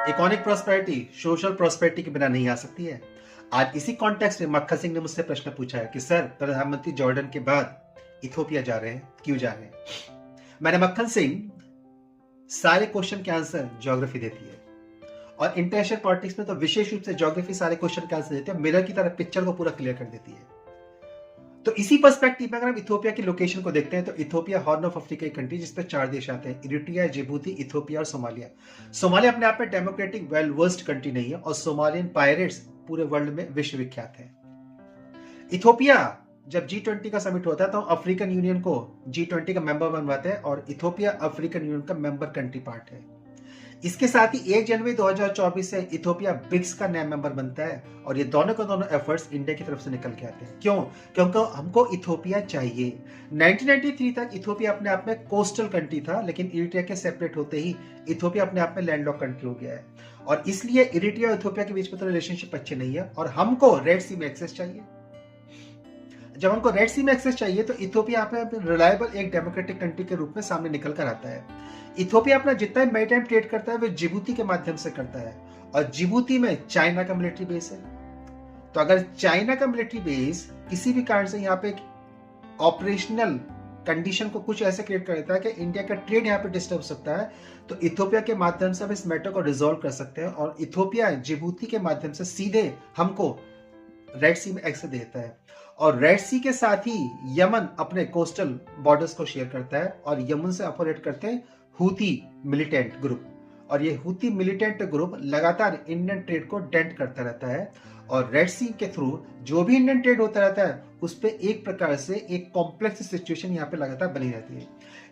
Economic prosperity social prosperity के बिना नहीं आ सकती है। आज इसी कॉन्टेक्स्ट में मक्खन सिंह ने मुझसे प्रश्न पूछा है कि सर, प्रधानमंत्री जॉर्डन के बाद इथोपिया जा रहे हैं, क्यों जा रहे हैं? मैंने मक्खन सिंह, सारे क्वेश्चन के आंसर ज्योग्राफी देती है और इंटरनेशनल पॉलिटिक्स में तो विशेष रूप से ज्योग्राफी सारे क्वेश्चन के आंसर देती है, मिरर की तरह पिक्चर को पूरा क्लियर कर देती है। तो इसी पर्सपेक्टिव में अगर हम इथोपिया की लोकेशन को देखते हैं तो इथोपिया हॉर्न ऑफ अफ्रीका की कंट्री, जिसपे 4 देश आते हैं, इरिट्रिया, जिबूती, इथोपिया और सोमालिया। सोमालिया अपने आप में डेमोक्रेटिक वेल वर्स्ड कंट्री नहीं है और सोमालियन पायरेट्स पूरे वर्ल्ड में विश्वविख्यात हैं। इथोपिया जब G20 का समिट होता है तो अफ्रीकन यूनियन को G20 का मेंबर बनवाते हैं और इथोपिया अफ्रीकन यूनियन का मेंबर कंट्री पार्ट है। इसके साथ ही 1 जनवरी 2024 से इथोपिया ब्रिक्स का नया मेंबर बनता है और ये दोनों के दोनों एफर्ट्स इंडिया की तरफ से निकल के आते हैं। क्यों? क्योंकि हमको इथोपिया चाहिए। 1993 तक इथोपिया अपने आप में कोस्टल कंट्री था, लेकिन इरिट्रिया के सेपरेट होते ही इथोपिया अपने आप में लैंडलॉक कंट्री हो गया है और इसलिए इरिट्रिया और इथोपिया के बीच में तो रिलेशनशिप अच्छे नहीं है और हमको रेड सी में एक्सेस चाहिए। जब हमको रेड सी में एक्सेस चाहिए तो इथोपिया यहाँ पे रिलायबल एक डेमोक्रेटिक कंट्री के रूप में सामने निकल कर आता है। इथोपिया अपना जितना मैरीटाइम ट्रेड करता है वो जिबूती के माध्यम से करता है और जिबूती में चाइना का मिलिट्री बेस है। तो अगर चाइना का मिलिट्री बेस किसी भी कारण से यहाँ पे ऑपरेशनल कंडीशन को कुछ ऐसे क्रिएट कर देता है कि इंडिया का ट्रेड यहाँ पे डिस्टर्ब हो सकता है, तो इथोपिया के माध्यम से हम इस मैटर को रिजोल्व कर सकते हैं और इथोपिया जिबूती के माध्यम से सीधे हमको रेड सी में एक्सेस देता है और रेड सी के साथ ही यमन अपने कोस्टल बॉर्डर्स को शेयर करता है और यमन से ऑपरेट करते हैं हूती मिलिटेंट ग्रुप और ये हूती मिलिटेंट ग्रुप लगातार इंडियन ट्रेड को डेंट करता रहता है और रेड सी के थ्रू जो भी इंडियन ट्रेड होता रहता है उस पर एक प्रकार से एक कॉम्प्लेक्स सिचुएशन यहाँ पे लगातार बनी रहती है।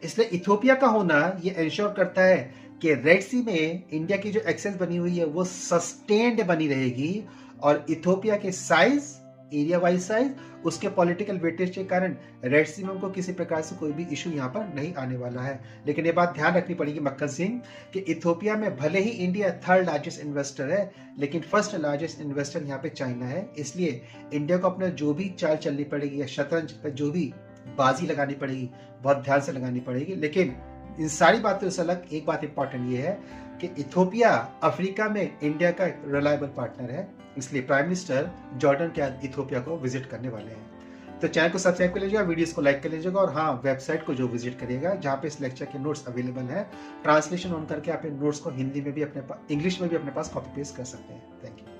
इसलिए इथोपिया का होना ये इंश्योर करता है कि रेड सी में इंडिया की जो एक्सेस बनी हुई है वो सस्टेन्ड बनी रहेगी और इथोपिया के साइज, एरिया वाइज साइज, उसके पॉलिटिकल वेटेज के कारण रेड सी में को किसी प्रकार से कोई भी इशू यहाँ पर नहीं आने वाला है। लेकिन ये बात ध्यान रखनी पड़ेगी मक्खन सिंह कि इथोपिया में भले ही इंडिया 3rd लार्जेस्ट इन्वेस्टर है, लेकिन 1st लार्जेस्ट इन्वेस्टर यहाँ पे चाइना है। इसलिए इंडिया को अपना जो भी चाल चलनी पड़ेगी या शतरंज पे जो भी बाजी लगानी पड़ेगी बहुत ध्यान से लगानी पड़ेगी। लेकिन इन सारी बातों से अलग एक बात इंपॉर्टेंट ये है कि इथोपिया अफ्रीका में इंडिया का एक रिलायबल पार्टनर है, इसलिए प्राइम मिनिस्टर जॉर्डन के आज इथोपिया को विजिट करने वाले हैं। तो चैनल को सब्सक्राइब कर लीजिएगा, वीडियोस को लाइक कर लीजिएगा और हाँ, वेबसाइट को जो विजिट करिएगा जहाँ पे इस लेक्चर के नोट्स अवेलेबल है, ट्रांसलेशन ऑन करके आप इन नोट्स को हिंदी में भी इंग्लिश में भी अपने पास कॉपी पेस्ट कर सकते हैं। Thank you.